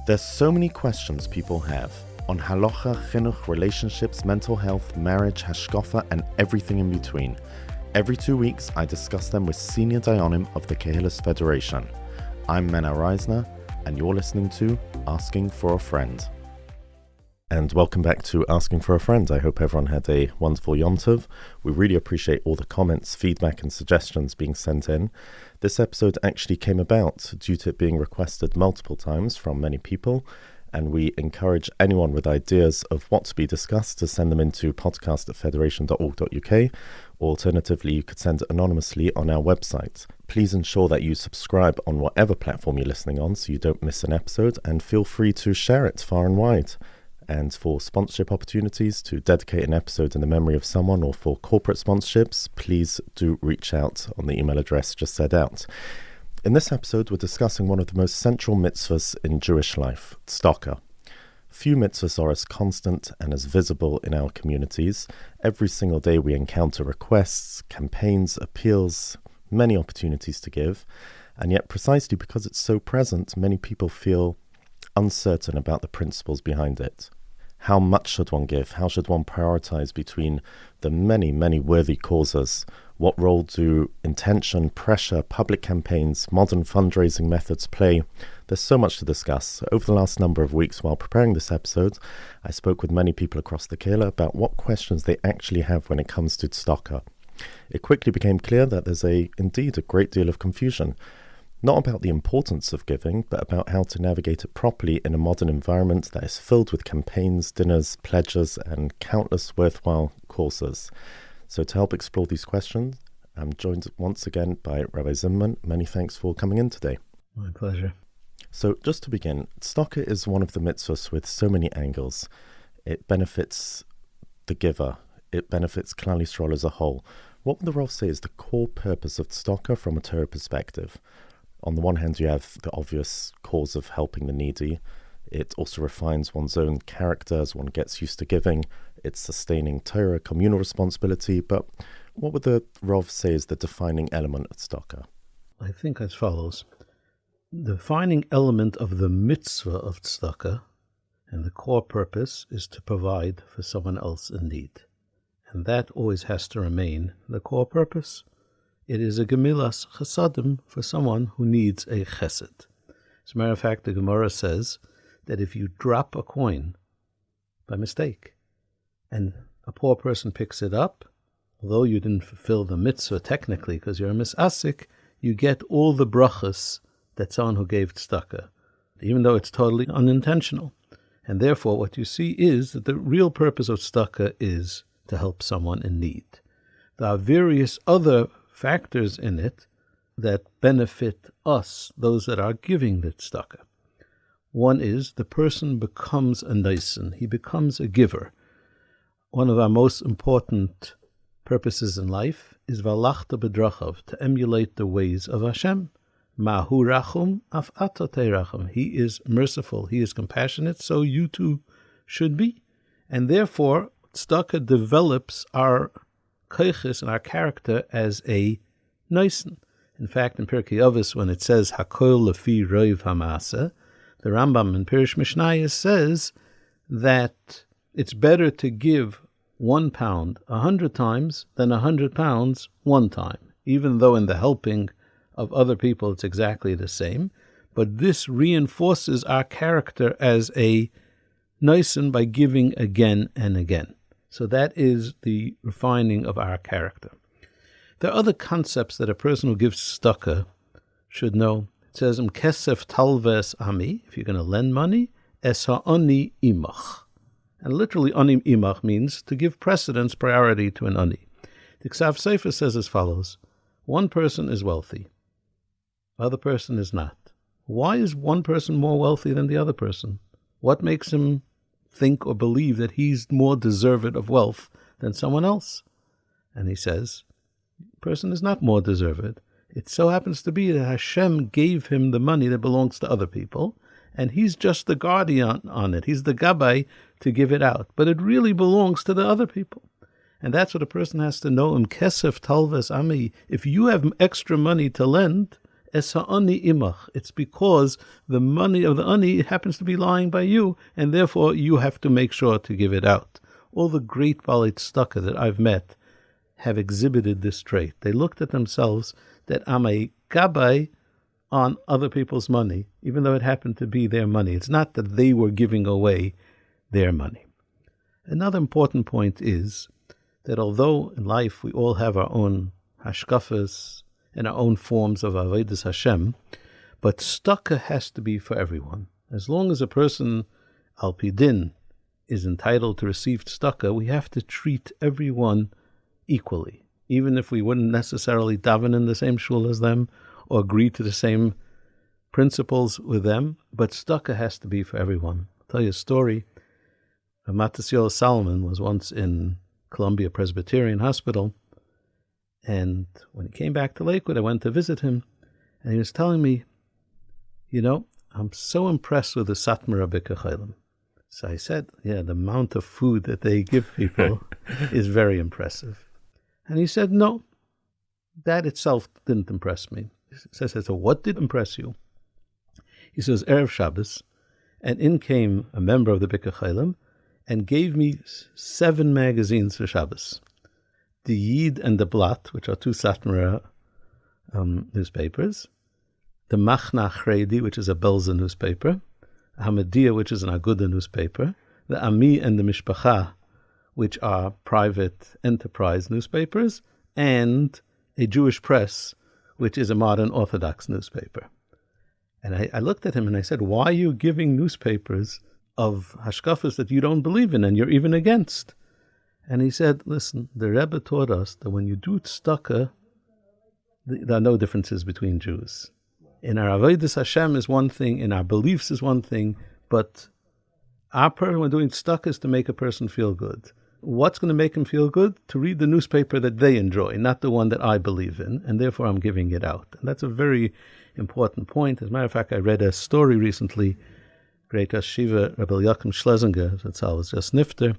There's so many questions people have on halacha, chinuch, relationships, mental health, marriage, hashkafa, and everything in between. Every 2 weeks, I discuss them with senior dayanim of the Kehilas Federation. I'm Mena Reisner, and you're listening to Asking for a Friend. And welcome back to Asking for a Friend. I hope everyone had a wonderful Yom Tov. We really appreciate all the comments, feedback, and suggestions being sent in. This episode actually came about due to it being requested multiple times from many people, and we encourage anyone with ideas of what to be discussed to send them into podcast@federation.org.uk. Alternatively, you could send it anonymously on our website. Please ensure that you subscribe on whatever platform you're listening on so you don't miss an episode, and feel free to share it far and wide. And for sponsorship opportunities, to dedicate an episode in the memory of someone, or for corporate sponsorships, please do reach out on the email address just said out. In this episode, we're discussing one of the most central mitzvahs in Jewish life, tzedakah. Few mitzvahs are as constant and as visible in our communities. Every single day we encounter requests, campaigns, appeals, many opportunities to give. And yet, precisely because it's so present, many people feel uncertain about the principles behind it. How much should one give? How should one prioritize between the many, many worthy causes? What role do intention, pressure, public campaigns, modern fundraising methods play? There's so much to discuss. Over the last number of weeks while preparing this episode, I spoke with many people across the Kehillah about what questions they actually have when it comes to tzedakah. It quickly became clear that there's indeed a great deal of confusion. Not about the importance of giving, but about how to navigate it properly in a modern environment that is filled with campaigns, dinners, pledges, and countless worthwhile causes. So to help explore these questions, I'm joined once again by Rabbi Zimmerman. Many thanks for coming in today. My pleasure. So just to begin, tzedakah is one of the mitzvahs with so many angles. It benefits the giver. It benefits Klal Yisrael as a whole. What would the Rav say is the core purpose of tzedakah from a Torah perspective? On the one hand, you have the obvious cause of helping the needy. It also refines one's own character as one gets used to giving. It's sustaining Torah, communal responsibility. But what would the Rav say is the defining element of tzedakah? I think as follows. The defining element of the mitzvah of tzedakah and the core purpose is to provide for someone else in need. And that always has to remain the core purpose. It is a gemilas chesadim for someone who needs a chesed. As a matter of fact, the Gemara says that if you drop a coin by mistake and a poor person picks it up, although you didn't fulfill the mitzvah technically because you're a misasik, you get all the brachas that someone who gave tzedakah, even though it's totally unintentional. And therefore, what you see is that the real purpose of tzedakah is to help someone in need. There are various other factors in it that benefit us, those that are giving the tzedakah. One is the person becomes a naisen, he becomes a giver. One of our most important purposes in life is valachta bedrachav, to emulate the ways of Hashem. Mahu rachum af ata teirachum. He is merciful, he is compassionate, so you too should be. And therefore, tzedakah develops our keiches and our character as a naisen. In fact, in Pirkei Avos, when it says Hakol lefi roiv hamasa, the Rambam in Pirish Mishnayos says that it's better to give 1 pound 100 times than 100 pounds 1 time, even though in the helping of other people it's exactly the same. But this reinforces our character as a naisen by giving again and again. So that is the refining of our character. There are other concepts that a person who gives tzedakah should know. It says, kesef talves ami, if you're going to lend money, es ha'ani imach. And literally, ani imach means to give precedence, priority to an ani. The Ksav Sefer says as follows: one person is wealthy, other person is not. Why is one person more wealthy than the other person? What makes him think or believe that he's more deserved of wealth than someone else? And he says, the person is not more deserved. It so happens to be that Hashem gave him the money that belongs to other people, and he's just the guardian on it. He's the gabbai to give it out. But it really belongs to the other people. And that's what a person has to know. Kesef talves ami. If you have extra money to lend, es ha'ani imach. It's because the money of the ani happens to be lying by you, and therefore you have to make sure to give it out. All the great Balei Tzedakah that I've met have exhibited this trait. They looked at themselves that I'm a gabbai on other people's money, even though it happened to be their money. It's not that they were giving away their money. Another important point is that although in life we all have our own hashkafas and our own forms of avodas Hashem, but tzedakah has to be for everyone. As long as a person, al pi din, is entitled to receive tzedakah, we have to treat everyone equally, even if we wouldn't necessarily daven in the same shul as them or agree to the same principles with them, but tzedakah has to be for everyone. I'll tell you a story. Matisyahu Salomon was once in Columbia Presbyterian Hospital, and when he came back to Lakewood, I went to visit him, and he was telling me, I'm so impressed with the Satmar B'Kechaylim. So I said, the amount of food that they give people is very impressive. And he said, no, that itself didn't impress me. He says, so what did impress you? He says, Erev Shabbos, and in came a member of the B'Kechaylim and gave me 7 magazines for Shabbos. The Yid and the Blatt, which are 2 Satmar newspapers, the Machna Achredi, which is a Belza newspaper, Hamadia, which is an Aguda newspaper, the Ami and the Mishpacha, which are private enterprise newspapers, and a Jewish Press, which is a modern Orthodox newspaper. And I looked at him and I said, why are you giving newspapers of hashkafas that you don't believe in and you're even against? And he said, listen, the Rebbe taught us that when you do tzedakah, there are no differences between Jews. In our avodas Hashem is one thing, in our beliefs is one thing, but our person when doing tzedakah is to make a person feel good. What's going to make him feel good? To read the newspaper that they enjoy, not the one that I believe in, and therefore I'm giving it out. And that's a very important point. As a matter of fact, I read a story recently, great yeshiva, Rabbi Yaakov Schlesinger, that's how it was just nifter,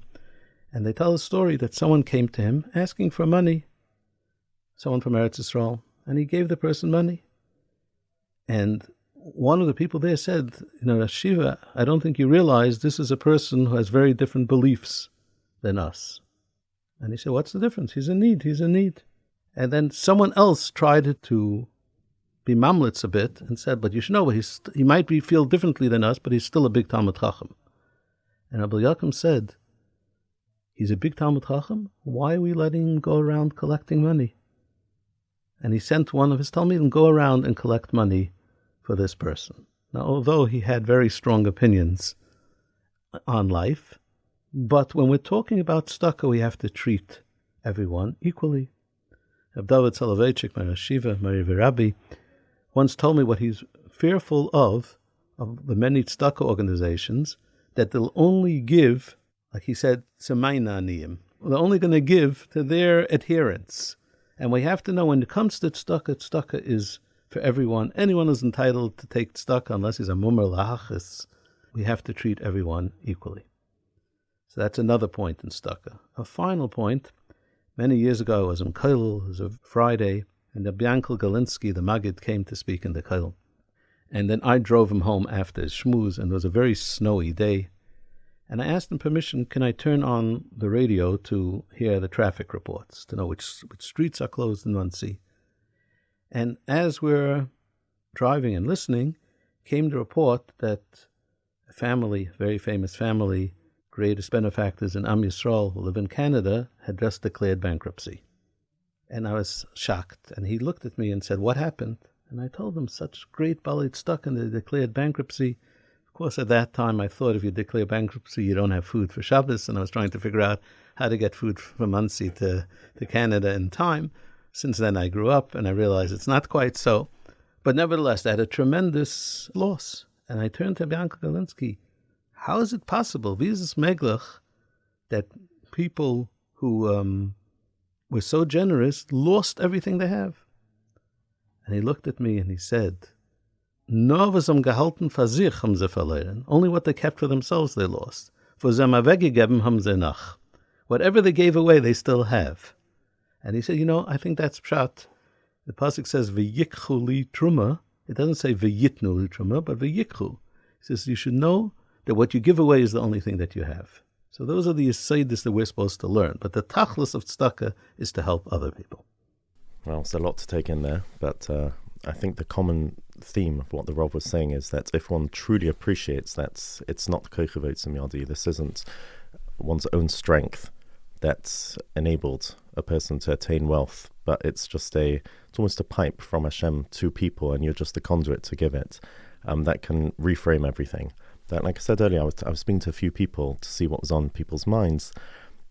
and they tell a story that someone came to him asking for money, someone from Eretz Yisrael, and he gave the person money. And one of the people there said, Yeshiva, I don't think you realize this is a person who has very different beliefs than us. And he said, what's the difference? He's in need. And then someone else tried to be mamlitz a bit and said, but you should know, he might feel differently than us, but he's still a big Talmud Chacham. And Rabbi Yaakov said, he's a big Talmud Chacham? Why are we letting him go around collecting money? And he sent one of his Talmidim go around and collect money for this person. Now, although he had very strong opinions on life, but when we're talking about tzedakah, we have to treat everyone equally. Rabbi David Soloveitchik, my yeshiva, my Rabbi, once told me what he's fearful of the many tzedakah organizations, that they'll only give, like he said, tzemaina aniyim. They're only going to give to their adherents. And we have to know when it comes to tzedakah, tzedakah is for everyone. Anyone is entitled to take tzedakah unless he's a mumar lahachis. We have to treat everyone equally. So that's another point in tzedakah. A final point, many years ago I was in Kollel, it was a Friday, and the Biankel Galinsky, the Maggid, came to speak in the Kollel. And then I drove him home after his shmooze, and it was a very snowy day. And I asked him permission, can I turn on the radio to hear the traffic reports, to know which streets are closed in Monsey. And as we're driving and listening, came the report that a family, a very famous family, greatest benefactors in Am Yisrael who live in Canada, had just declared bankruptcy. And I was shocked. And he looked at me and said, what happened? And I told him, such great Balei Tzedakah, and they declared bankruptcy. Of course, at that time, I thought if you declare bankruptcy, you don't have food for Shabbos, and I was trying to figure out how to get food from Monsey to Canada in time. Since then, I grew up, and I realized it's not quite so. But nevertheless, that had a tremendous loss. And I turned to Bianca Galinsky. How is it possible, Vizus Meglach, that people who were so generous lost everything they have? And he looked at me and he said, Nur was gehalten für sich haben sie verloren. Only what they kept for themselves they lost. For sie weggegeben haben sie nach. Whatever they gave away, they still have. And he said, I think that's pshat. The pasuk says, V'yikchu li truma, It doesn't say v'yitnu truma, but v'yikhu. It says you should know that what you give away is the only thing that you have. So those are the yesodis that we're supposed to learn. But the tachlis of tzedakah is to help other people. Well, it's a lot to take in there, but I think the common theme of what the Rav was saying is that if one truly appreciates that it's not koichavot yadi, this isn't one's own strength that's enabled a person to attain wealth, but it's almost a pipe from Hashem to people, and you're just a conduit to give it. That can reframe everything. That, like I said earlier, I was speaking to a few people to see what was on people's minds.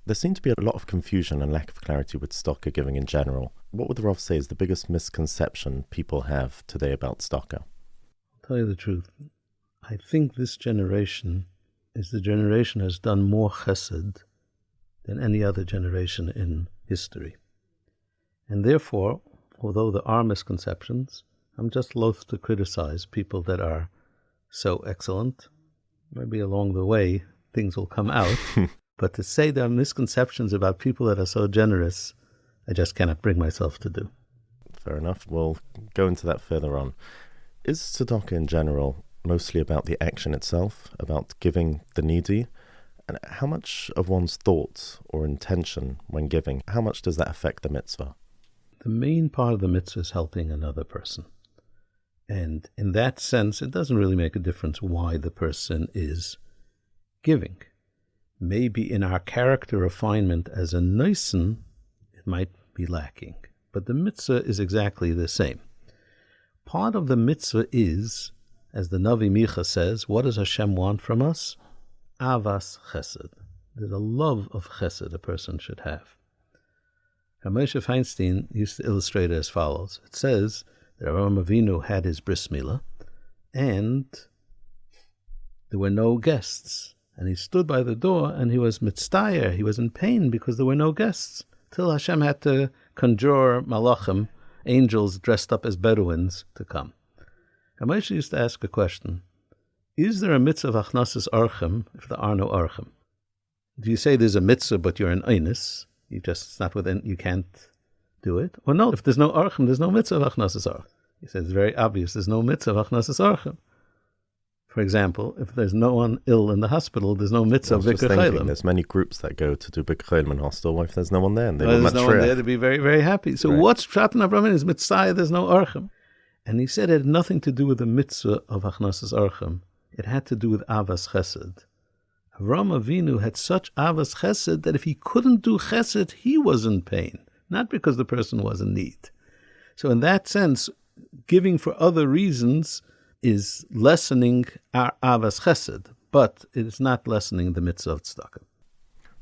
There seemed to be a lot of confusion and lack of clarity with tzedakah giving in general. What would the Rav say is the biggest misconception people have today about tzedakah? I'll tell you the truth. I think this generation is the generation that has done more chesed than any other generation in history. And therefore, although there are misconceptions, I'm just loath to criticize people that are so excellent. Maybe along the way, things will come out. But to say there are misconceptions about people that are so generous, I just cannot bring myself to do. Fair enough. We'll go into that further on. Is tzedakah in general mostly about the action itself, about giving the needy? And how much of one's thoughts or intention when giving, how much does that affect the mitzvah? The main part of the mitzvah is helping another person. And in that sense, it doesn't really make a difference why the person is giving. Maybe in our character refinement as a noisen, it might be lacking. But the mitzvah is exactly the same. Part of the mitzvah is, as the Navi Micha says, what does Hashem want from us? Avas chesed. There's a love of chesed a person should have. Moshe Feinstein used to illustrate it as follows. It says that Avraham Avinu had his bris milah, and there were no guests. And he stood by the door, and he was mitztayer. He was in pain because there were no guests. Till Hashem had to conjure malachim, angels dressed up as Bedouins, to come. And Moshe used to ask a question. Is there a mitzvah of achnasas archim if there are no archim? Do you say there's a mitzvah but you're an einus? It's not within, you can't do it? Or no, if there's no archim, there's no mitzvah of achnasas archim. He says it's very obvious, there's no mitzvah of achnasas archim. For example, if there's no one ill in the hospital, there's no mitzvah of bikkur chaylim. There's many groups that go to do bikkur chaylim in hospital. What if there's no one there? And there's no one there to be very, very happy. So what's Pshat Avraham is mitzvah, there's no archim. And he said it had nothing to do with the mitzvah of achnasas archim. It had to do with avas chesed. Avraham Avinu had such avas chesed that if he couldn't do chesed, he was in pain, not because the person was in need. So in that sense, giving for other reasons is lessening our avas chesed, but it is not lessening the mitzvah of tzedakah.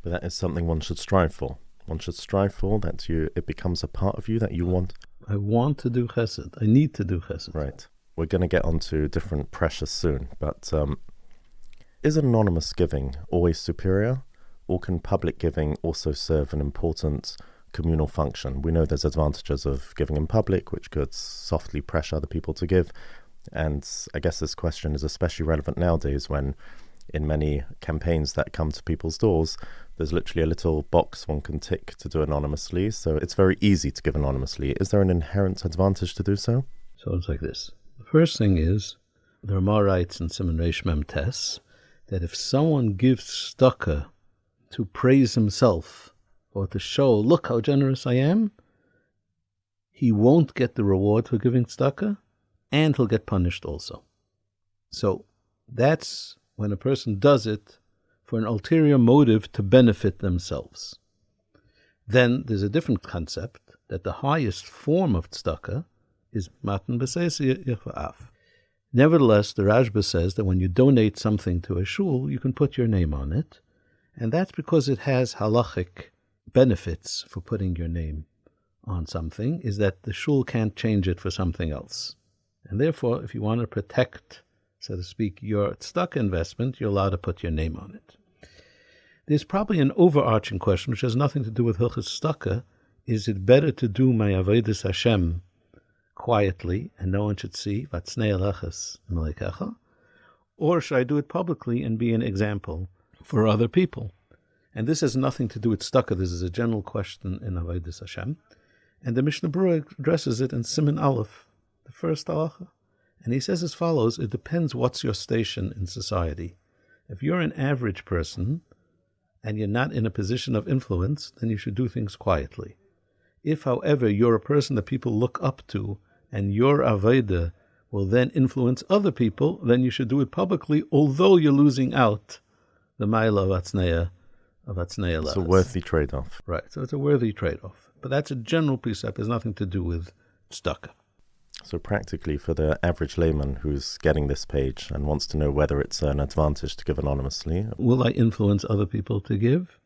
But that is something one should strive for. One should strive for that it becomes a part of you that you want. I want to do chesed. I need to do chesed. Right. We're going to get onto different pressures soon, but is anonymous giving always superior, or can public giving also serve an important communal function? We know there's advantages of giving in public, which could softly pressure other people to give. And I guess this question is especially relevant nowadays when in many campaigns that come to people's doors, there's literally a little box one can tick to do anonymously. So it's very easy to give anonymously. Is there an inherent advantage to do so? So it's like this. The first thing is, the Rambam writes in Siman Reish Mem Tes that if someone gives tzedakah to praise himself or to show, look how generous I am, he won't get the reward for giving tzedakah, and he'll get punished also. So that's when a person does it for an ulterior motive to benefit themselves. Then there's a different concept that the highest form of tzedakah is matan b'seis yechva'af. Nevertheless, the Rashba says that when you donate something to a shul, you can put your name on it, and that's because it has halachic benefits for putting your name on something, is that the shul can't change it for something else. And therefore, if you want to protect, so to speak, your tzedakah investment, you're allowed to put your name on it. There's probably an overarching question, which has nothing to do with Hilchos tzedakah. Is it better to do my avodas Hashem quietly and no one should see, or should I do it publicly and be an example for other people? And this has nothing to do with tzedakah. This is a general question in avodas Hashem. And the Mishnah Berurah addresses it in Siman Aleph, the first halacha. And he says as follows, it depends what's your station in society. If you're an average person and you're not in a position of influence, then you should do things quietly. If, however, you're a person that people look up to and your avodah will then influence other people, then you should do it publicly, although you're losing out the ma'ila of atznei. It's a worthy trade-off. Right, so it's a worthy trade-off. But that's a general precept. It has nothing to do with tzedakah. So practically, for the average layman who's getting this page and wants to know whether it's an advantage to give anonymously. Will I influence other people to give?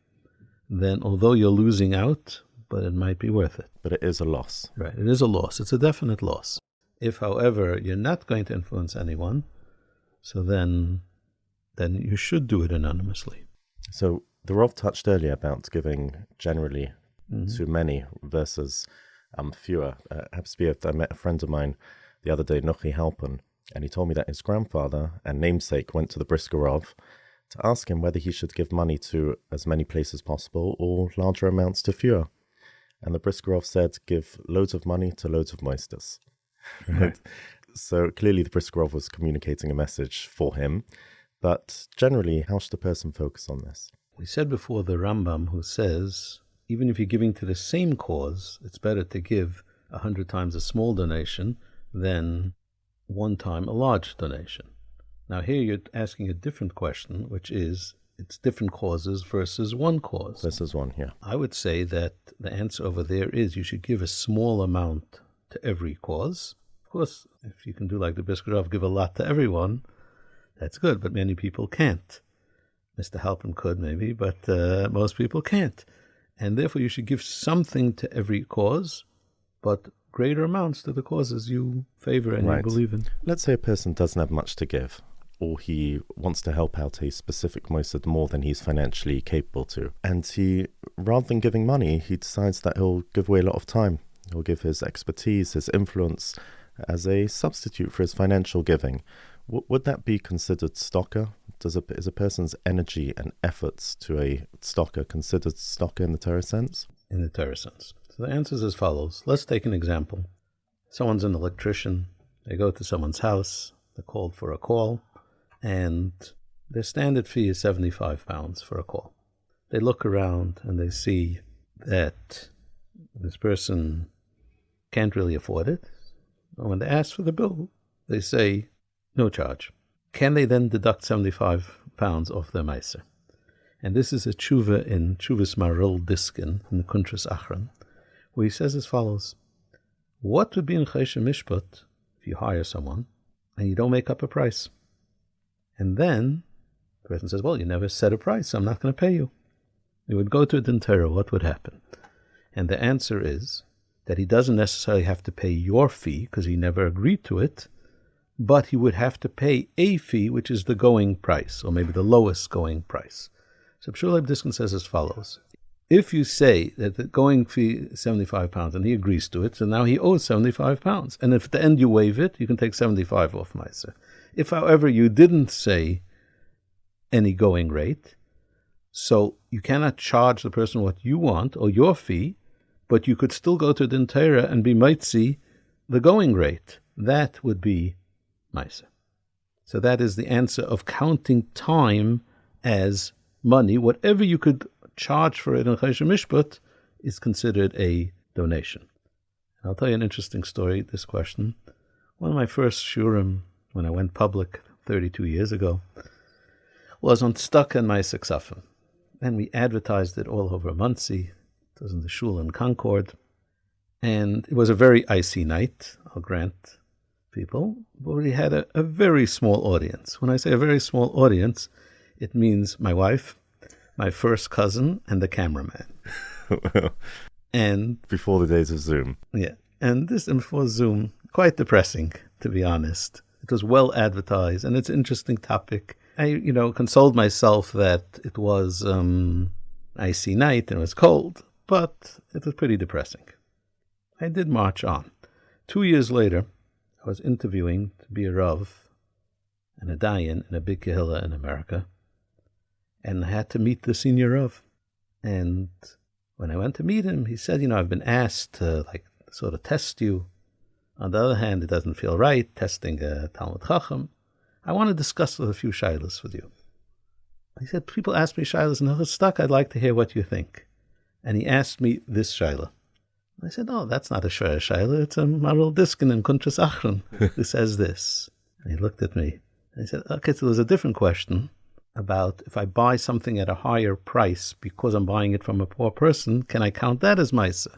Then, although you're losing out, but it might be worth it. But it is a loss. Right, it is a loss. It's a definite loss. If, however, you're not going to influence anyone, so then you should do it anonymously. So the Rav touched earlier about giving generally to many versus fewer. I met a friend of mine the other day, Nochi Halpern, and he told me that his grandfather and namesake went to the Brisker Rav to ask him whether he should give money to as many places as possible or larger amounts to fewer. And the Brisker Rav said, give loads of money to loads of moisters. Right. So clearly the Brisker Rav was communicating a message for him. But generally, how should a person focus on this? We said before the Rambam, who says, even if you're giving to the same cause, it's better to give 100 times a small donation than one time a large donation. Now here you're asking a different question, which is, it's different causes versus one cause. Versus one, yeah. I would say that the answer over there is you should give a small amount to every cause. Of course, if you can do like the Brisker Rav, give a lot to everyone, that's good, but many people can't. Mr. Halpern could maybe, but most people can't. And therefore you should give something to every cause, but greater amounts to the causes you favor and you believe in. Let's say a person doesn't have much to give, or he wants to help out a specific moisad more than he's financially capable to. And he, rather than giving money, he decides that he'll give away a lot of time. He'll give his expertise, his influence, as a substitute for his financial giving. Would that be considered tzedakah? Is a person's energy and efforts to a tzedakah considered tzedakah in the Torah sense? In the Torah sense. So the answer is as follows. Let's take an example. Someone's an electrician. They go to someone's house. They're called for a call. And their standard fee is £75 for a call. They look around and they see that this person can't really afford it. And when they ask for the bill, they say, no charge. Can they then deduct £75 off their meiser? And this is a tshuva in Tshuvas Maril Diskin in the Kuntras Achron, where he says as follows: what would be in Choshen Mishpat if you hire someone and you don't make up a price? And then the person says, well, you never set a price, so I'm not going to pay you. You would go to a din Torah, what would happen? And the answer is that he doesn't necessarily have to pay your fee because he never agreed to it, but he would have to pay a fee, which is the going price, or maybe the lowest going price. So Pshulei Diskin says as follows: if you say that the going fee is £75 and he agrees to it, so now he owes £75, and if at the end you waive it, you can take 75 off meiser. If, however, you didn't say any going rate, so you cannot charge the person what you want or your fee, but you could still go to din Torah and be mitzi the going rate. That would be meiser. So that is the answer of counting time as money. Whatever you could charge for it in Choshen Mishpat is considered a donation. And I'll tell you an interesting story, this question. One of my first shurim, when I went public 32 years ago, was on Tzedokah and Ma'aseh Ksafim. And we advertised it all over Monsey. It was in the shul in Concord. And it was a very icy night, I'll grant people, but we had a very small audience. When I say a very small audience, it means my wife, my first cousin, and the cameraman. And before the days of Zoom. Yeah. And this, and before Zoom, quite depressing, to be honest. It was well advertised, and it's an interesting topic. I, consoled myself that it was icy night and it was cold, but it was pretty depressing. I did march on. 2 years later, I was interviewing to be a Rav and a Dayan in a big kehillah in America, and I had to meet the senior Rav. And when I went to meet him, he said, I've been asked to sort of test you On the other hand, it doesn't feel right testing a Talmud Chacham. I want to discuss a few shaylas with you. He said, people ask me shaylas, and Tzedakah, I'd like to hear what you think. And he asked me this shayla. I said, oh, that's not a shayla. It's a Maral Diskin in Kuntres Achron who says this. And he looked at me. And he said, okay, so there's a different question about if I buy something at a higher price because I'm buying it from a poor person, can I count that as Maisa?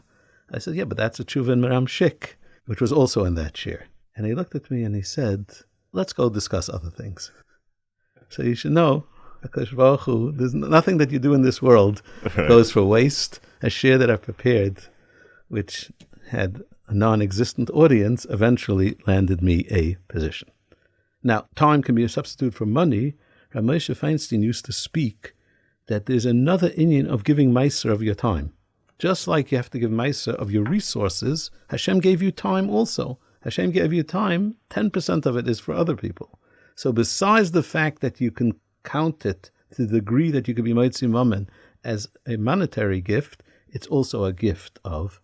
I said, yeah, but that's a tshuva in Meram Shik, which was also in that shir. And he looked at me and he said, let's go discuss other things. So you should know, HaKadosh Baruch Hu, there's nothing that you do in this world goes for waste. A shir that I prepared, which had a non-existent audience, eventually landed me a position. Now, time can be a substitute for money. Rabbi Moshe Feinstein used to speak that there's another inyan of giving meiser of your time. Just like you have to give meiser of your resources, Hashem gave you time also. Hashem gave you time, 10% of it is for other people. So besides the fact that you can count it to the degree that you could be Moitzi Mammon as a monetary gift, it's also a gift of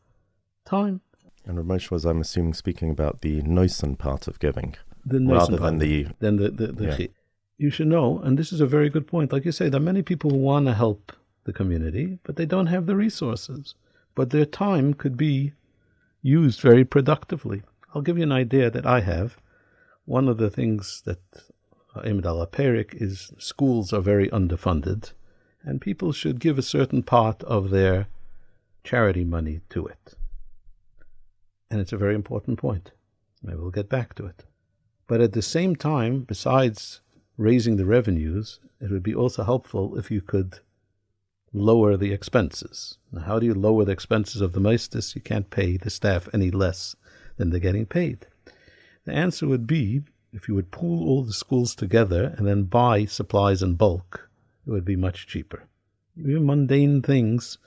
time. And Ramesh was, I'm assuming, speaking about the Noisan part of giving, rather than the yeah. You should know, and this is a very good point, like you say, there are many people who want to help the community, but they don't have the resources. But their time could be used very productively. I'll give you an idea that I have. One of the things that Emid al-Perik is schools are very underfunded, and people should give a certain part of their charity money to it. And it's a very important point. Maybe we'll get back to it. But at the same time, besides raising the revenues, it would be also helpful if you could lower the expenses. Now, how do you lower the expenses of the meistis? You can't pay the staff any less than they're getting paid. The answer would be, if you would pool all the schools together and then buy supplies in bulk, it would be much cheaper. Even mundane things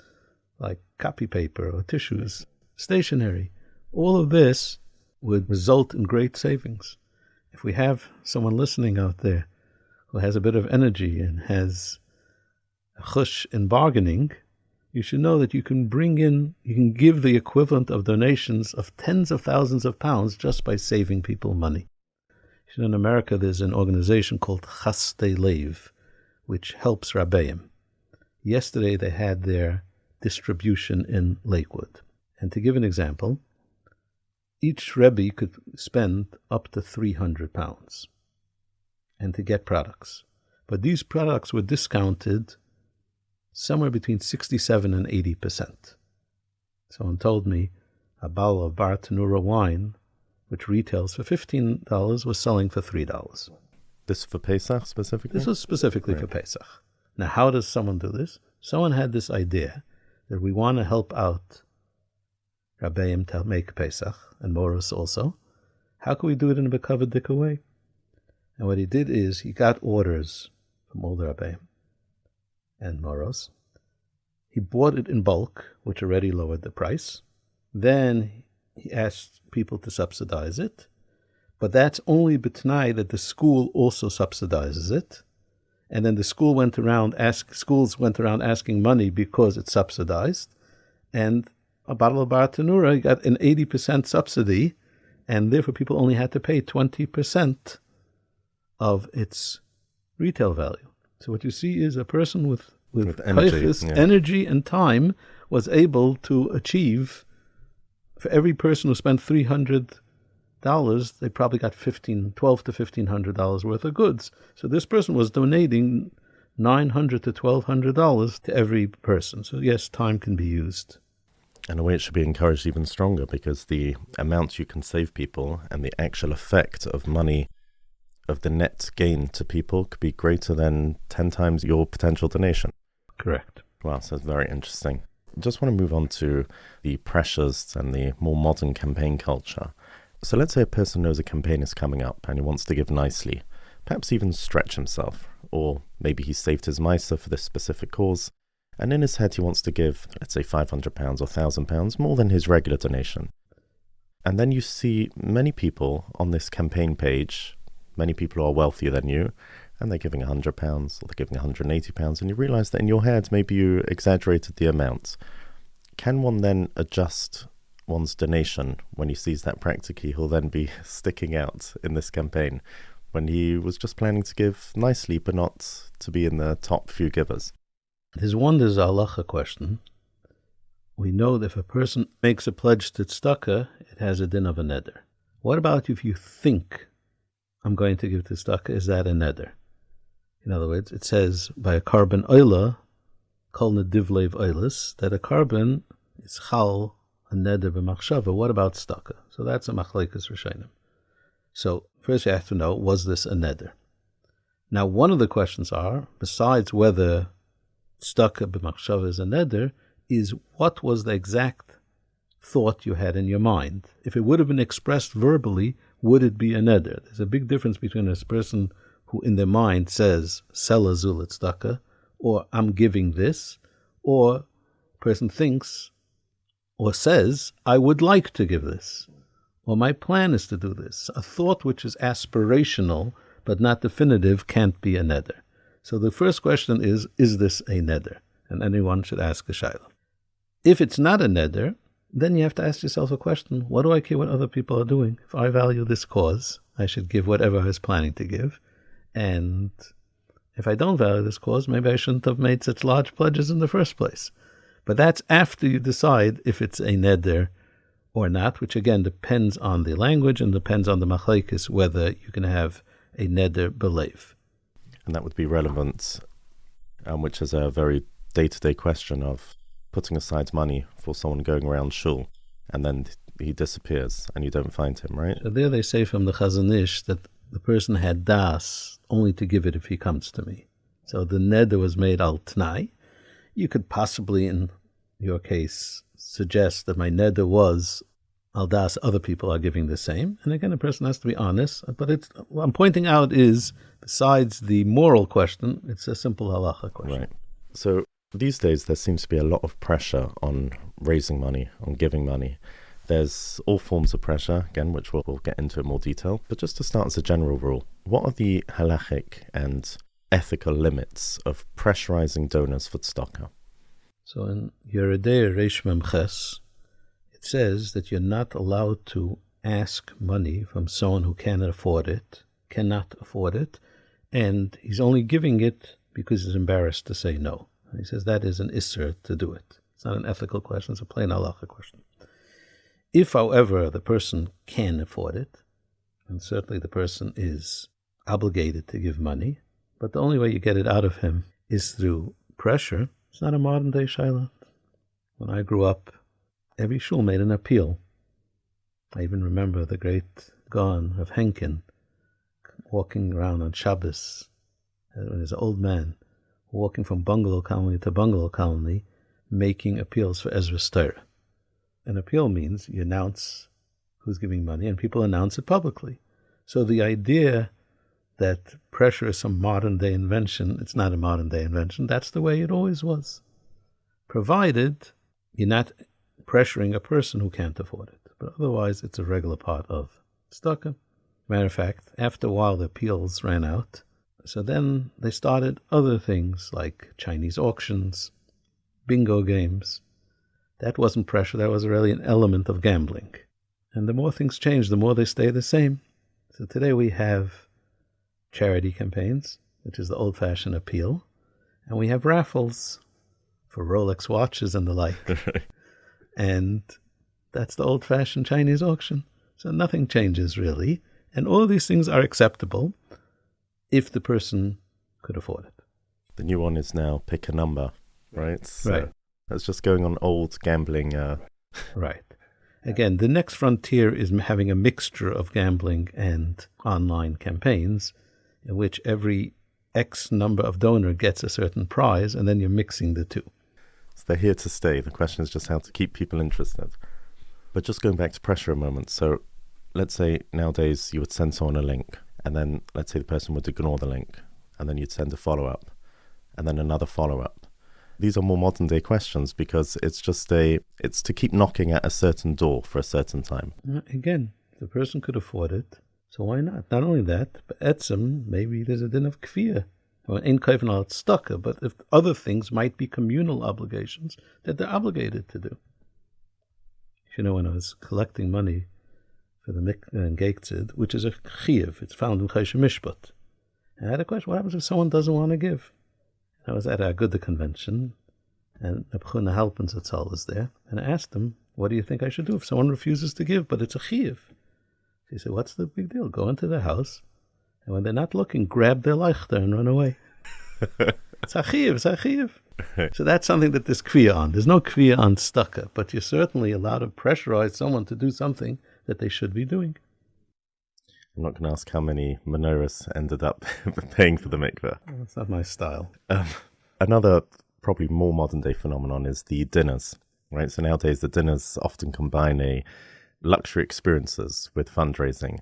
like copy paper or tissues, stationery, all of this would result in great savings. If we have someone listening out there who has a bit of energy and has a chush in bargaining, you should know that you can give the equivalent of donations of tens of thousands of pounds just by saving people money. You know, in America, there's an organization called Chastei Lev, which helps Rabbeim. Yesterday, they had their distribution in Lakewood. And to give an example, each Rebbe could spend up to £300 and to get products. But these products were discounted somewhere between 67 and 80%. Someone told me a bottle of Bar Tanura wine, which retails for $15, was selling for $3. This for Pesach specifically? This was specifically for Pesach. Now, how does someone do this? Someone had this idea that we want to help out Rabbeim to make Pesach, and Moros also. How can we do it in a Bekavadik way? And what he did is he got orders from all the Rabbeim and Moros. He bought it in bulk, which already lowered the price. Then he asked people to subsidize it. But that's only b'tnai that the school also subsidizes it. And then the school schools went around asking money because it's subsidized. And a bottle of Bar Tanura got an 80% subsidy, and therefore people only had to pay 20% of its retail value. So what you see is a person with energy and time was able to achieve, for every person who spent $300, they probably got $1,200 to $1,500 worth of goods. So this person was donating $900 to $1,200 to every person. So yes, time can be used. In a way, it should be encouraged even stronger, because the amount you can save people and the actual effect of money, of the net gain to people, could be greater than 10 times your potential donation. Correct. Wow, so that's very interesting. Just want to move on to the pressures and the more modern campaign culture. So let's say a person knows a campaign is coming up and he wants to give nicely, perhaps even stretch himself, or maybe he saved his miser for this specific cause, and in his head he wants to give, let's say, £500 or £1,000, more than his regular donation. And then you see many people on this campaign page, many people who are wealthier than you, and they're giving £100 or they're giving £180, and you realize that in your head maybe you exaggerated the amount. Can one then adjust one's donation, when he sees that practically, he'll then be sticking out in this campaign when he was just planning to give nicely, but not to be in the top few givers. His one is a halacha question. We know that if a person makes a pledge to tzedakah, it has a din of a neder. What about if you think, I'm going to give to tzedakah, is that a neder? In other words, it says by a carbon oila, kol nedivlev oilis, that a carbon is chal, a neder b'machshava. What about tzedakah? So that's a machlekes rishonim. So first you have to know, was this a neder? Now one of the questions are, besides whether tzedakah b'machshava is a neder, is what was the exact thought you had in your mind? If it would have been expressed verbally, would it be a neder? There's a big difference between a person who in their mind says, sell a zul tzedakah, or I'm giving this, or a person thinks or says, I would like to give this, or my plan is to do this. A thought which is aspirational but not definitive can't be a neder. So the first question is this a neder? And anyone should ask a shayla. If it's not a neder, then you have to ask yourself a question. What do I care what other people are doing? If I value this cause, I should give whatever I was planning to give. And if I don't value this cause, maybe I shouldn't have made such large pledges in the first place. But that's after you decide if it's a neder or not, which again depends on the language and depends on the machlekes, whether you can have a neder belev. And that would be relevant, which is a very day-to-day question of putting aside money for someone going around shul, and then he disappears and you don't find him, right? So there they say from the Chazon Ish that the person had das only to give it if he comes to me. So the neder was made al t'nai. You could possibly, in your case, suggest that my neder was al das other people are giving the same. And again, a person has to be honest. But what I'm pointing out is, besides the moral question, it's a simple halacha question. Right. So these days, there seems to be a lot of pressure on raising money, on giving money. There's all forms of pressure, again, which we'll get into in more detail. But just to start as a general rule, what are the halachic and ethical limits of pressurizing donors for tzedakah? So in Yeridei Reish Mem Ches, it says that you're not allowed to ask money from someone who cannot afford it, and he's only giving it because he's embarrassed to say no. He says that is an isser to do it. It's not an ethical question, it's a plain halacha question. If, however, the person can afford it, and certainly the person is obligated to give money, but the only way you get it out of him is through pressure, it's not a modern-day shaila. When I grew up, every shul made an appeal. I even remember the great Gaon of Henkin walking around on Shabbos, when he's an old man, walking from bungalow colony to bungalow colony, making appeals for Ezra's Torah. An appeal means you announce who's giving money, and people announce it publicly. So the idea that pressure is some modern-day invention, it's not a modern-day invention. That's the way it always was, provided you're not pressuring a person who can't afford it. But otherwise, it's a regular part of tzedakah. Matter of fact, after a while, the appeals ran out. So then they started other things like Chinese auctions, bingo games. That wasn't pressure, that was really an element of gambling. And the more things change, the more they stay the same. So today we have charity campaigns, which is the old-fashioned appeal, and we have raffles for Rolex watches and the like. And that's the old-fashioned Chinese auction. So nothing changes really. And all these things are acceptable if the person could afford it. The new one is now pick a number, right? So right. That's just going on old gambling. Right. Again, the next frontier is having a mixture of gambling and online campaigns in which every X number of donor gets a certain prize, and then you're mixing the two. So they're here to stay. The question is just how to keep people interested. But just going back to pressure a moment. So let's say nowadays you would send someone a link, and then let's say the person would ignore the link, and then you'd send a follow-up, and then another follow-up. These are more modern day questions because it's to keep knocking at a certain door for a certain time. Again, the person could afford it, so why not? Not only that, but etzem, maybe there's a din of kfir. In kaivin tzedakah, but if other things might be communal obligations that they're obligated to do. when I was collecting money for the mikveh and Geiktzid, which is a chiyuv, it's found in Choshen Mishpat. And I had a question, what happens if someone doesn't want to give? I was at a Aguda convention, and Abchuna Halpin Zatzal was there, and I asked him, what do you think I should do if someone refuses to give, but it's a chiyuv? He said, what's the big deal? Go into their house, and when they're not looking, grab their leichter and run away. It's a chiyuv. So that's something that there's kviya on. There's no kviya on tzedakah, but you're certainly allowed to pressurize someone to do something that they should be doing. I'm not going to ask how many menorahs ended up paying for the mikveh. That's not my style. Another probably more modern day phenomenon is the dinners, right? So nowadays the dinners often combine luxury experiences with fundraising.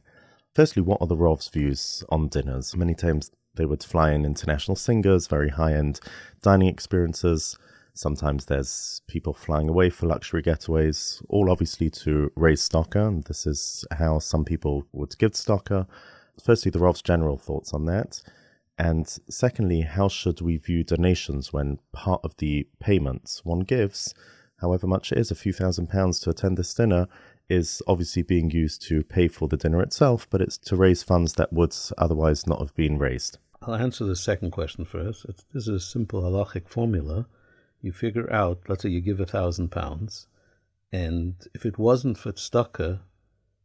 Firstly, what are the Rov's views on dinners? Many times they would fly in international singers, very high-end dining experiences. Sometimes there's people flying away for luxury getaways, all obviously to raise tzedakah, and this is how some people would give tzedakah. Firstly, the Rov's general thoughts on that. And secondly, how should we view donations when part of the payments one gives, however much it is, a few £1,000s to attend this dinner, is obviously being used to pay for the dinner itself, but it's to raise funds that would otherwise not have been raised. I'll answer the second question first. This is a simple halachic formula. You figure out, let's say you give £1,000, and if it wasn't for tzedakah,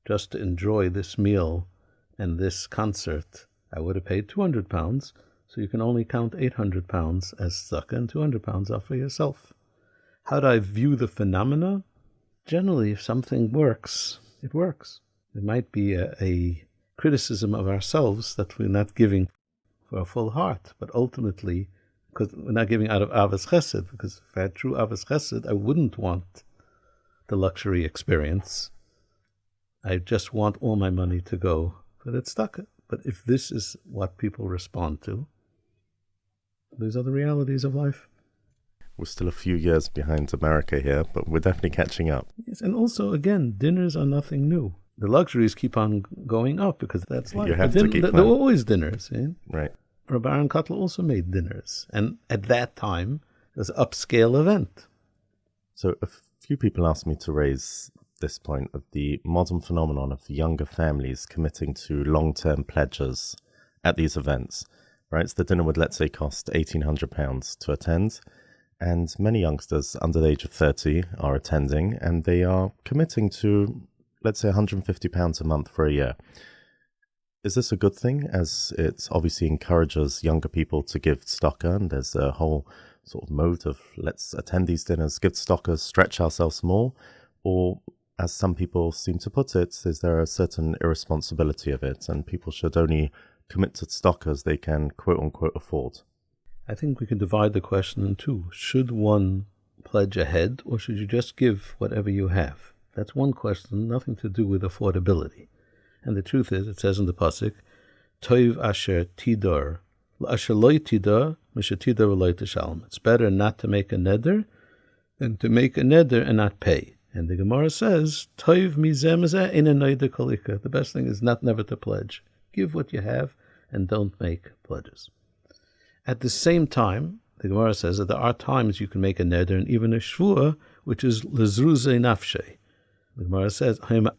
just to enjoy this meal and this concert, I would have paid £200, so you can only count £800 as tzedakah, and £200 are for yourself. How do I view the phenomena? Generally, if something works, it works. It might be a criticism of ourselves that we're not giving for a full heart, but ultimately, because we're not giving out of avos chesed, because if I had true avos chesed, I wouldn't want the luxury experience. I just want all my money to go for the tzedakah. But if this is what people respond to, these are the realities of life. We're still a few years behind America here, but we're definitely catching up. Yes, and also, again, dinners are nothing new. The luxuries keep on going up because that's life. You have to keep there were always dinners. Right. Rabbi Aaron Kotler also made dinners. And at that time, it was an upscale event. So a few people asked me to raise this point of the modern phenomenon of younger families committing to long-term pledges at these events. Right. So the dinner would, let's say, cost £1,800 to attend. And many youngsters under the age of 30 are attending, and they are committing to, let's say, £150 a month for a year. Is this a good thing, as it obviously encourages younger people to give tzedakah, and there's a whole sort of mode of let's attend these dinners, give tzedakah, stretch ourselves more? Or, as some people seem to put it, is there a certain irresponsibility of it, and people should only commit to tzedakah as they can quote-unquote afford? I think we can divide the question in two. Should one pledge ahead, or should you just give whatever you have? That's one question, nothing to do with affordability. And the truth is, it says in the pasuk, Toiv asher tidor, asher loy tidor, misher tidor loy teshalm. It's better not to make a neder than to make a neder and not pay. And the Gemara says, Toiv mizeh mizeh in a neder kolika. The best thing is never to pledge. Give what you have and don't make pledges. At the same time, the Gemara says that there are times you can make a neder and even a yeshuah, which is lezruze nafshe. The Gemara says, I'm going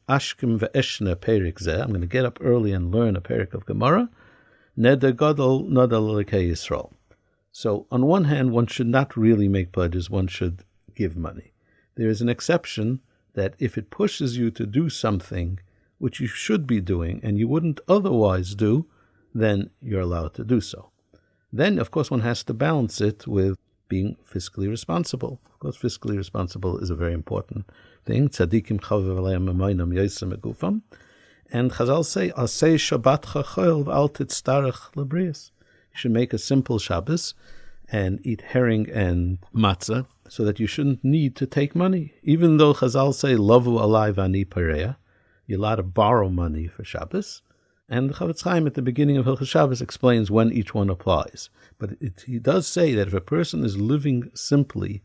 to get up early and learn a perik of Gemara. Neder gadol nadal lekei Yisrael. So on one hand, one should not really make pledges, one should give money. There is an exception that if it pushes you to do something which you should be doing and you wouldn't otherwise do, then you're allowed to do so. Then, of course, one has to balance it with being fiscally responsible. Of course, fiscally responsible is a very important thing. Tzadikim chavev aleim amaynom yosem egufam. And Chazal say, Asay Shabbat chachol v'al titztarech lebrius. You should make a simple Shabbos and eat herring and matzah so that you shouldn't need to take money. Even though Chazal say, Lavu alai v'ani pareya, you're allowed to borrow money for Shabbos. And the Chavetz Chaim at the beginning of Hilchos Shabbos explains when each one applies. But he does say that if a person is living simply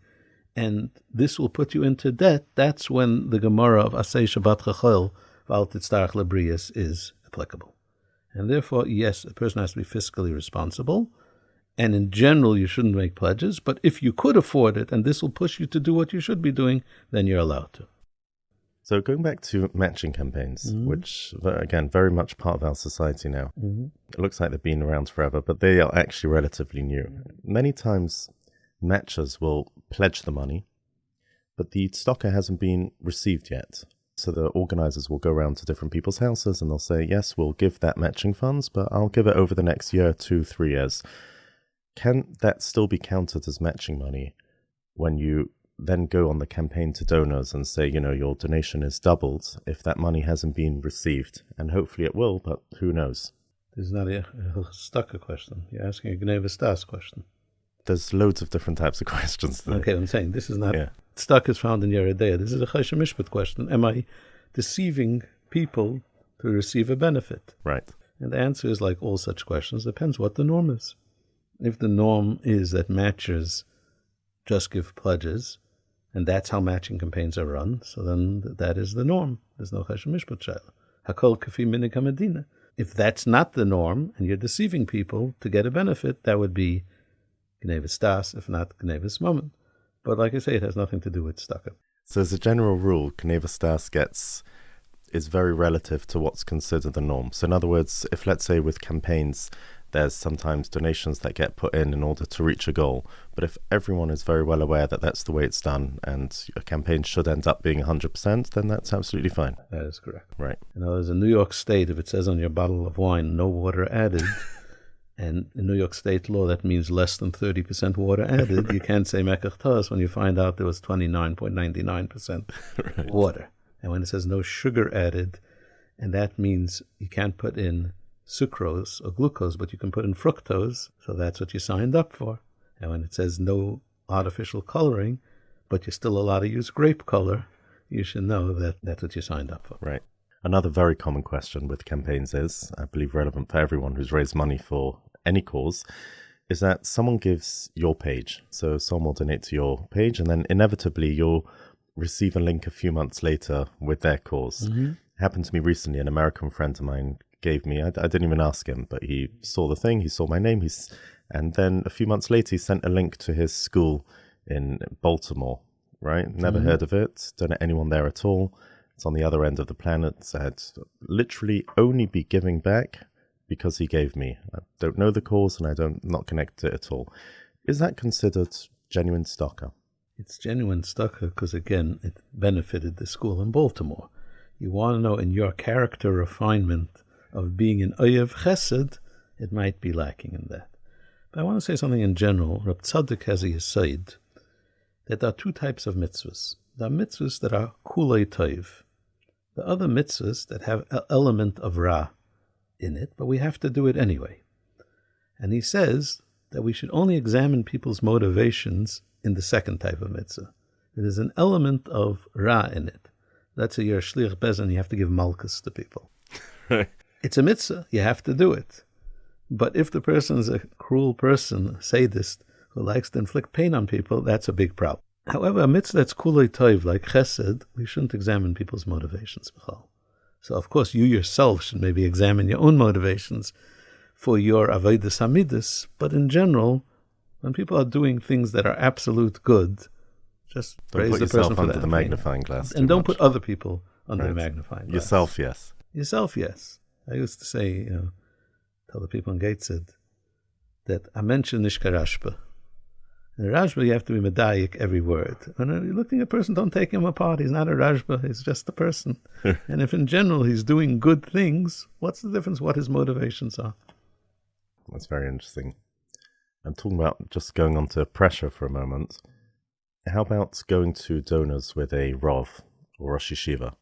and this will put you into debt, that's when the Gemara of Asay Shabbat Chachol V'al Titztarech Lebrius is applicable. And therefore, yes, a person has to be fiscally responsible. And in general, you shouldn't make pledges. But if you could afford it and this will push you to do what you should be doing, then you're allowed to. So going back to matching campaigns, which, again, very much part of our society now. It looks like they've been around forever, but they are actually relatively new. Many times, matchers will pledge the money, but the tzedakah hasn't been received yet. So the organizers will go around to different people's houses and they'll say, yes, we'll give that matching funds, but I'll give it over the next year, 2, 3 years. Can that still be counted as matching money when you then go on the campaign to donors and say, your donation is doubled if that money hasn't been received? And hopefully it will, but who knows? This is not a tzedakah question. You're asking a gneva stas question. There's loads of different types of questions today. Okay, I'm saying this is not... Tzedakah is found in Yeridea. This is a choshen mishpat question. Am I deceiving people to receive a benefit? Right. And the answer is, like all such questions, depends what the norm is. If the norm is that matchers just give pledges, and that's how matching campaigns are run, so then that is the norm. There's no choshen mishpat shayla. Hakol kafi minig hamedina. If that's not the norm, and you're deceiving people to get a benefit, that would be gneva stas, if not gneva smamon. But like I say, it has nothing to do with tzedakah. So as a general rule, gneva stas is very relative to what's considered the norm. So in other words, if let's say with campaigns, there's sometimes donations that get put in order to reach a goal. But if everyone is very well aware that that's the way it's done and a campaign should end up being 100%, then that's absolutely fine. That is correct. Right. As in New York State, if it says on your bottle of wine, no water added, and in New York State law, that means less than 30% water added. You can't say mekach tos when you find out there was 29.99% water. And when it says no sugar added, and that means you can't put in sucrose or glucose, but you can put in fructose, so that's what you signed up for. And when it says no artificial coloring, but you're still allowed to use grape color, you should know that that's what you signed up for. Right. Another very common question with campaigns is, I believe relevant for everyone who's raised money for any cause, is that someone gives your page. So someone will donate to your page, and then inevitably you'll receive a link a few months later with their cause. Happened to me recently, an American friend of mine gave me, I didn't even ask him, but he saw the thing, he saw my name, and then a few months later he sent a link to his school in Baltimore, right? Never heard of it, don't know anyone there at all. It's on the other end of the planet. So I'd literally only be giving back because he gave me. I don't know the cause and not connected to it at all. Is that considered genuine tzedakah? It's genuine tzedakah because, again, it benefited the school in Baltimore. You want to know in your character refinement of being an oyev chesed, it might be lacking in that. But I want to say something in general. Rab Tzadok has a yesod that there are two types of mitzvahs. There are mitzvahs that are kulei toiv. The other mitzvahs that have an element of ra in it, but we have to do it anyway. And he says that we should only examine people's motivations in the second type of mitzvah. There's an element of ra in it. Let's say you're a shliach bezin, you have to give malchus to people. It's a mitzvah, you have to do it. But if the person is a cruel person, a sadist, who likes to inflict pain on people, that's a big problem. However, a mitzvah that's kulei toiv, like chesed, we shouldn't examine people's motivations. So, of course, you yourself should maybe examine your own motivations for your avodas hamidus. But in general, when people are doing things that are absolute good, just don't praise put the person for under that. the magnifying glass. And don't put other people under the magnifying glass. Yourself, yes. Yourself, yes. I used to say, tell the people in Gateshead that a mention nishka rashba. In a rashba, you have to be medayik every word. When you're looking at a person, don't take him apart. He's not a rashba. He's just a person. And if in general he's doing good things, what's the difference what his motivations are? That's very interesting. I'm talking about just going on to pressure for a moment. How about going to donors with a rav or rosh yeshiva?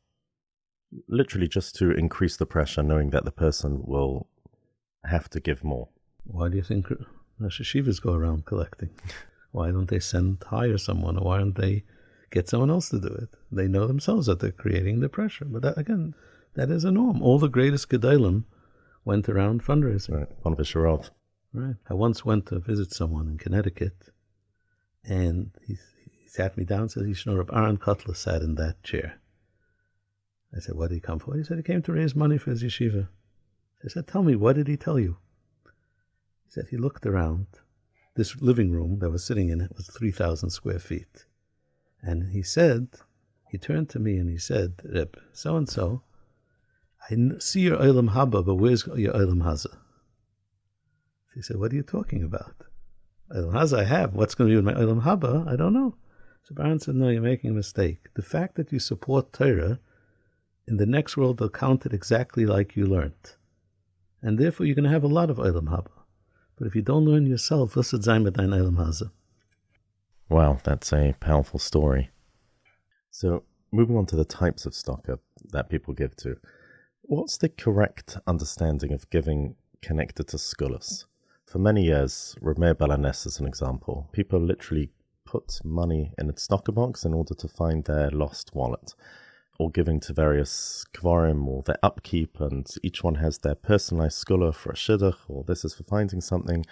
Literally just to increase the pressure, knowing that the person will have to give more. Why do you think rosh yeshivas go around collecting? Why don't they hire someone, or why don't they get someone else to do it? They know themselves that they're creating the pressure. But that, again, that is a norm. All the greatest gedolim went around fundraising. Right, one Rav. Right. I once went to visit someone in Connecticut, and he sat me down and said, Reb Aaron Kotler sat in that chair. I said, what did he come for? He said, he came to raise money for his yeshiva. I said, tell me, what did he tell you? He said, he looked around. This living room that was sitting in it was 3,000 square feet. And he said, he turned to me and he said, Reb, so-and-so, I see your Olam Haba, but where's your Olam Haza? He said, what are you talking about? Olam Haza I have. What's going to be with my Olam Haba? I don't know. So Baran said, no, you're making a mistake. The fact that you support Torah, in the next world they'll count it exactly like you learned. And therefore you're going to have a lot of Olam Haba. But if you don't learn yourself, what's it zayin mit dein Olam Haza? Wow, that's a powerful story. So, moving on to the types of tzedakah that people give to, what's the correct understanding of giving connected to segulot? For many years, Rabbi Balanes is an example. People literally put money in a tzedakah box in order to find their lost wallet, or giving to various kvarim or their upkeep, and each one has their personalized segulot for a shidduch, or this is for finding something.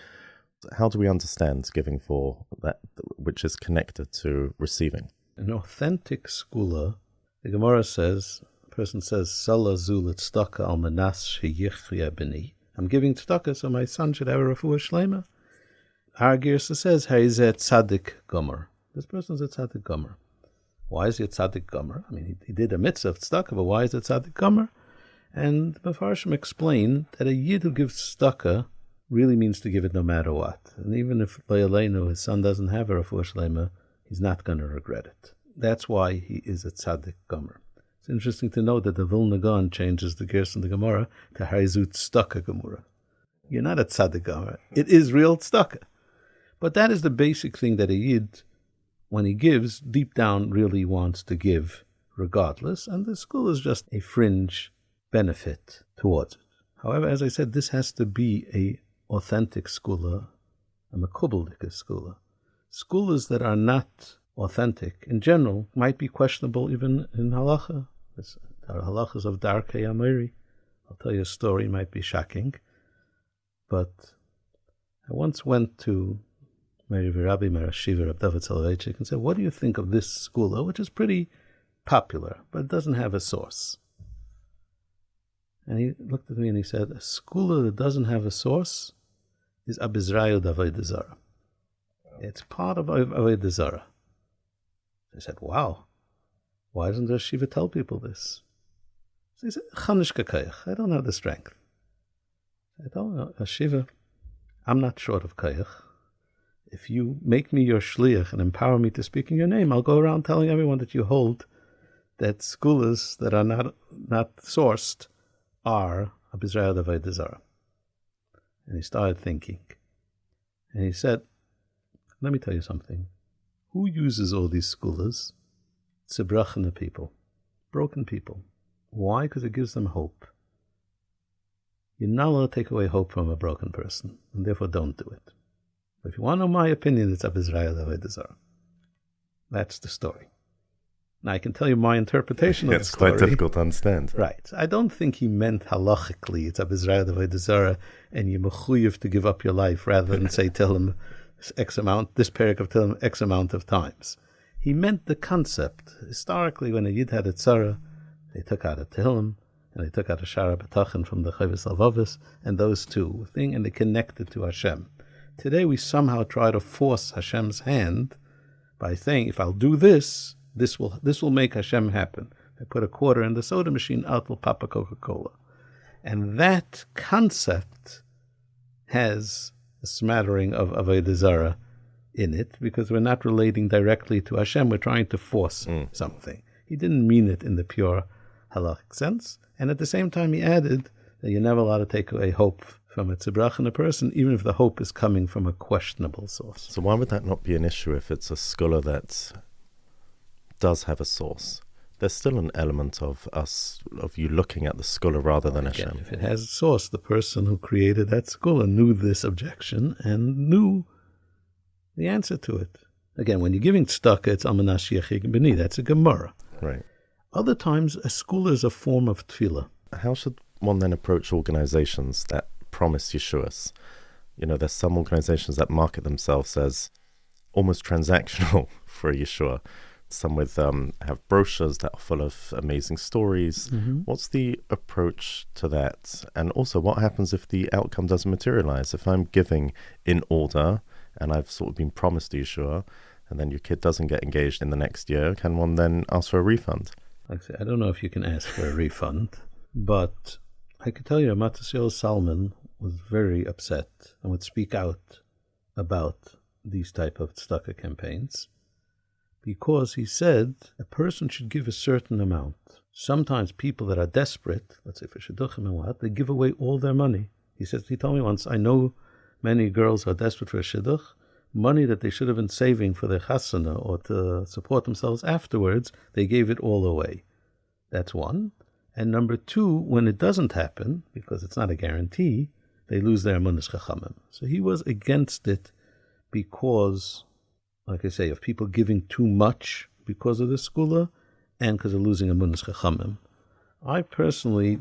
How do we understand giving for that, which is connected to receiving? An authentic segulot, the Gemara says, a person says, Sala zulat tzedakah al manas sheyichya b'ni. I'm giving tzedakah so my son should have a refuah shlema. Our Girsa says, Haizeh tzaddik gomer. This person's a tzaddik gomer. Why is he a tzaddik gomer? I mean, he did a mitzvah of tzedakah, but why is it tzaddik gomer? And the Mefarshim explain that a yid who gives tzedakah really means to give it no matter what. And even if Le'aleinu, his son doesn't have a refuah shlema, he's not going to regret it. That's why he is a tzaddik gomer. It's interesting to note that the Vilna Gaon changes the Gerson the Gemara to Haizut tzedakah gemura. You're not a tzaddik gomer. It is real tzedakah. But that is the basic thing that a yid, when he gives, deep down really wants to give regardless, and the school is just a fringe benefit towards it. However, as I said, this has to be a authentic skula, a makubalik skula. Skulas that are not authentic, in general, might be questionable even in halacha. There are halachas of Darkei Amiri. I'll tell you a story, might be shocking. But I once went to Rabbi, my yeshiva, Rabbi David Soloveitchik, and said, what do you think of this skula, which is pretty popular, but it doesn't have a source? And he looked at me and he said, a skula that doesn't have a source is abizrayu d'avodah zarah. It's part of avodah zarah. I said, wow, why doesn't the yeshiva tell people this? So he said, chanish k'kayach, I don't have the strength. I told him, yeshiva, I'm not short of kayach. If you make me your shliach and empower me to speak in your name, I'll go around telling everyone that you hold that skulas that are not sourced are abizrayu d'avodah zarah. And he started thinking. And he said, let me tell you something. Who uses all these skulas? Tzebrachene people, broken people. Why? Because it gives them hope. You're not allowed to take away hope from a broken person, and therefore don't do it. But if you want to know my opinion, it's abizrayu d'avodah zarah. That's the story. Now, I can tell you my interpretation of the story. It's quite difficult to understand. Right. I don't think he meant halachically, it's abizrayu d'avodah zarah, and you're mechuyev to give up your life, rather than say, tell him X amount, this paragraph, tell him X amount of times. He meant the concept. Historically, when a yid had a tzara, they took out a tehillim, and they took out a shara b'tachin from the Chavis Alvavis, and those two thing, and they connected to Hashem. Today, we somehow try to force Hashem's hand by saying, if I'll do this, this will make Hashem happen. I put a quarter in the soda machine, out will pop a Coca-Cola. And that concept has a smattering of avodah zarah in it, because we're not relating directly to Hashem, we're trying to force something. He didn't mean it in the pure halachic sense, and at the same time he added that you're never allowed to take away hope from a tzebrach in a person, even if the hope is coming from a questionable source. So why would that not be an issue if it's a scholar that does have a source? There's still an element of you looking at the scholar rather than Hashem. If it has a source, the person who created that scholar knew this objection and knew the answer to it. Again, when you're giving tzedakah, it's almanash yechig b'ni. That's a Gemara. Right. Other times, a scholar is a form of tefillah. How should one then approach organizations that promise yeshuahs? You know, there's some organizations that market themselves as almost transactional for a yeshuah. Some with have brochures that are full of amazing stories. Mm-hmm. What's the approach to that? And also, what happens if the outcome doesn't materialize? If I'm giving in order and I've sort of been promised the yeshuah, and then your kid doesn't get engaged in the next year, can one then ask for a refund? Like I say, I don't know if you can ask for a refund, but I could tell you Matisyahu Salman was very upset and would speak out about these type of tzedakah campaigns because he said a person should give a certain amount. Sometimes people that are desperate, let's say for shidduchim and what, they give away all their money. He told me once, I know many girls are desperate for a shidduch, money that they should have been saving for their chasana or to support themselves afterwards, they gave it all away. That's one. And number two, when it doesn't happen, because it's not a guarantee, they lose their emunas chachamim. So he was against it because, like I say, of people giving too much because of the segulot and because of losing emunas chachamim. I personally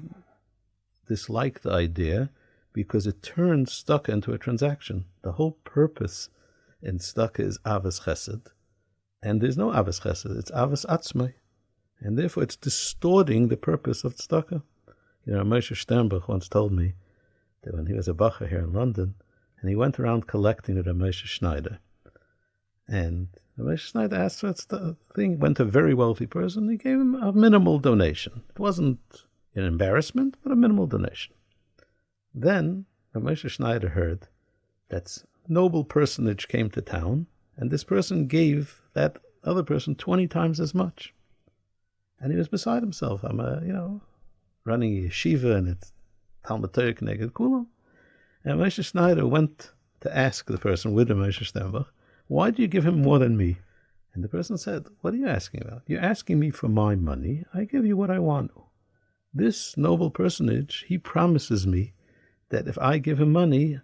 dislike the idea because it turns tzedakah into a transaction. The whole purpose in tzedakah is avos chesed, and there's no avos chesed, it's avos atzmai, and therefore it's distorting the purpose of tzedakah. Moshe Sternbuch once told me that when he was a bacher here in London, and he went around collecting with Moshe Schneider, and Moshe Schneider asked for a thing, went to a very wealthy person, he gave him a minimal donation. It wasn't an embarrassment, but a minimal donation. Then Moshe Schneider heard that noble personage came to town, and this person gave that other person 20 times as much. And he was beside himself. I'm running a yeshiva, and it's Talmud Torah K'neged Kulam. And Moshe Schneider went to ask the person with the Moshe Sternbuch, why do you give him more than me? And the person said, what are you asking about? You're asking me for my money. I give you what I want. This noble personage, he promises me that if I give him money,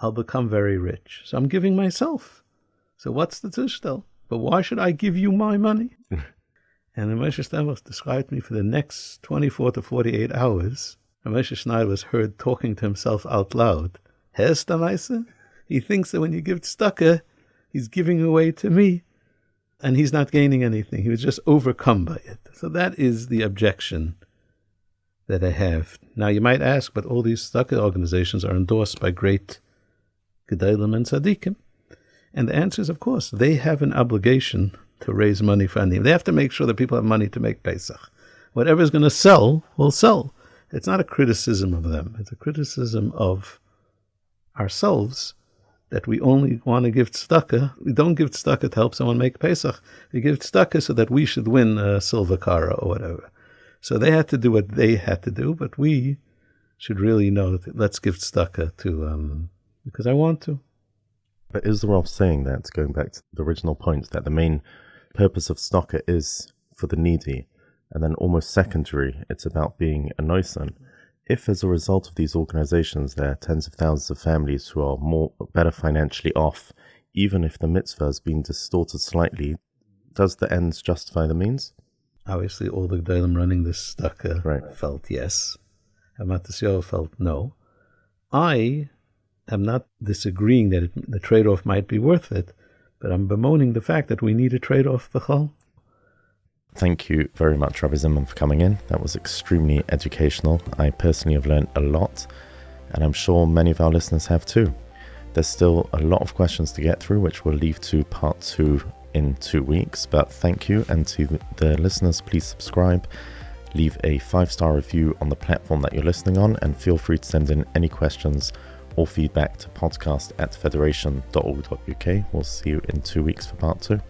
I'll become very rich. So I'm giving myself. So what's the tushtel? But why should I give you my money? And the Moshe Sternbuch described me for the next 24 to 48 hours. And Moshe Schneider was heard talking to himself out loud. He thinks that when you give tzedakah, he's giving away to me, and he's not gaining anything. He was just overcome by it. So that is the objection that I have. Now you might ask, but all these tzedakah organizations are endorsed by great gedolim and tzaddikim. And the answer is, of course, they have an obligation to raise money for anything. They have to make sure that people have money to make Pesach. Whatever is going to sell, will sell. It's not a criticism of them. It's a criticism of ourselves that we only want to give tzedakah. We don't give tzedakah to help someone make Pesach. We give tzedakah so that we should win a silver kara or whatever. So they had to do what they had to do, but we should really know that let's give tzedakah to, because I want to. But is the Rav saying that, going back to the original point, that the main purpose of tzedakah is for the needy, and then almost secondary, it's about being a noisan? If as a result of these organizations there are tens of thousands of families who are better financially off, even if the mitzvah has been distorted slightly, does the ends justify the means? Obviously, all the gedolim running this tzedakah felt yes. Matisyahu felt no. I am not disagreeing that the trade-off might be worth it, but I'm bemoaning the fact that we need a trade-off b'chol. Thank you very much, Rabbi Zimmerman, for coming in. That was extremely educational. I personally have learned a lot, and I'm sure many of our listeners have too. There's still a lot of questions to get through, which we'll leave to part 2 in 2 weeks, but thank you. And to the listeners, please subscribe, leave a 5-star review on the platform that you're listening on, and feel free to send in any questions or feedback to podcast@federation.org.uk. We'll see you in 2 weeks for part 2.